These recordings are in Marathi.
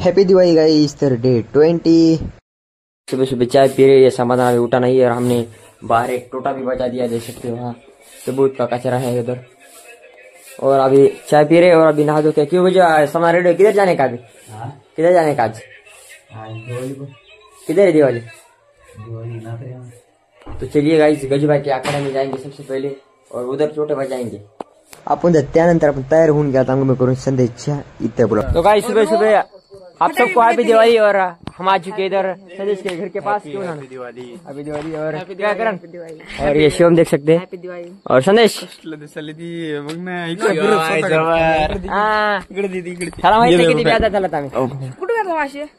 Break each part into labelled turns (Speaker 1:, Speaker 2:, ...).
Speaker 1: Happy Diwali guys. डे 20। सुबह सुबह चाय पी रहे, ये समाधान अभी उठा नहीं और हमने बाहर एक टोटा भी बचा दिया, देख सकते हो वहाँ सबूत का कचरा है उधर। और अभी चाय पी रहे और अभी नहा धो के क्यों मुझे सामान रेडी। किधर जाने का अभी? किधर जाने का आज? किधर है दिवाली? तो चलिए गाइस गजू भाई के आखड़ा में जाएंगे सबसे पहले और उधर छोटे बजाएंगे आपण। त्यानंतर आपण तयार होऊन गेला आंघोळ करून संदेशच्या इथे बोला। तो गाइस सुबह सुबह आप सबको हैप्पी दिवाली। और हम आ चुके इधर संदेश के घर के पास। क्यों ना हैप्पी दिवाली और क्या करण। और ये शिवम देख सकते हैं और संदेश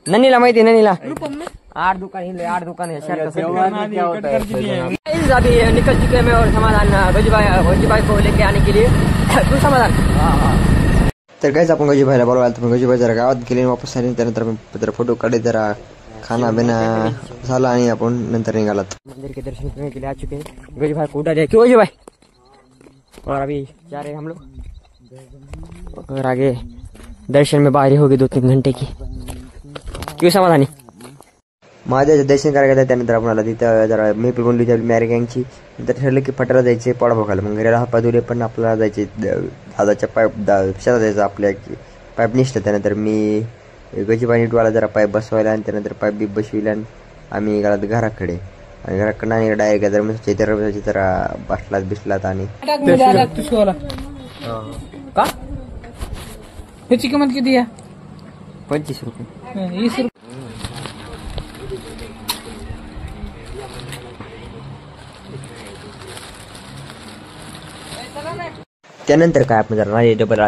Speaker 1: ननीला माहिती ननीला 8 दुकान है शहर का। अभी निकल चुके हैं और समाधान गजू भाई को लेके आने के लिए। तू समाधान तर काहीच आपण गजू भाईला बोलवायला तर गजू भाई जरा गावात गेले वापस आले। त्यानंतर जरा फोटो काढले, जरा खाना बिना झाला आणि आपण नंतर निघालात मंदिर के दर्शन करने के लिए आ चुके हैं। गजू भाई को उठा दिया। क्यों गजू भाई? और अभी जा रहे हैं हम लोग और आगे दर्शन में बाहरी होगी 2-3 घंटे की। क्यों समाधानी? महादेवाचं दर्शन करायला गेलं, त्यानंतर आपण तिथं जरा मेपल बनली होती मॅरी गँगची। नंतर ठरलं की पटाला जायचे पडा बघायला। मग घराला हात धुले पण आपल्याला जायचे दादाच्या पाईप शेतात जायचं आपल्या पाईप निसलं। त्यानंतर मी गजीबाई नीटवाला जरा पाईप बसवायला आणि त्यानंतर पाईप बी बसविला आणि आम्ही गेलात घराकडे। आणि घराकडनं आणि डायरेक्ट जरा चैत्र जरा बसलात बिसलात आणि का ह्याची किंमत किती आहे? 25 रुपये। 20 रुपये। त्यानंतर काय आपण जरा नाही डबल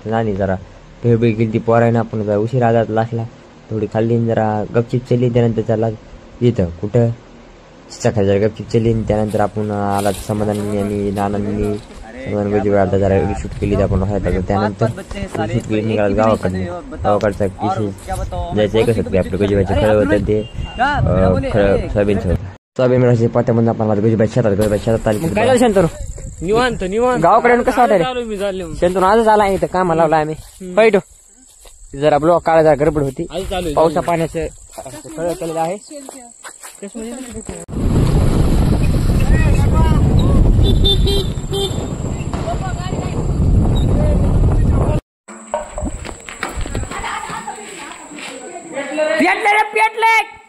Speaker 1: नानी जरा भेळ गेली ती पोरायला आपण जरा उशीर आजात लागला थोडी खाल्ली जरा गपचिप चली। त्यानंतर त्याला इथं कुठं सकाळी जरा गपचिप चली। त्यानंतर आपण आला समाधानी आणि नानांनी समाधान गजू आता जरा शूट केली आपण त्यानंतर शूट केली निघाला गावाकडचा विषय जायचं एकच होतं आपलं गजूबाईचे खरं होतं ते सोयाबीनचं होतं। सोयाबीन मिळायचे पात्यामधून आपण गजूबाई शेतात आली शांतरू निवांत गावाकडे कसं वाटायला शेंतून आजच आला इथं कामाला लावला आम्ही पैठो जरा ब्लॉक काढा जरा गडबड होती पावसा पाण्याचं सगळं केलेलं आहे। पेटले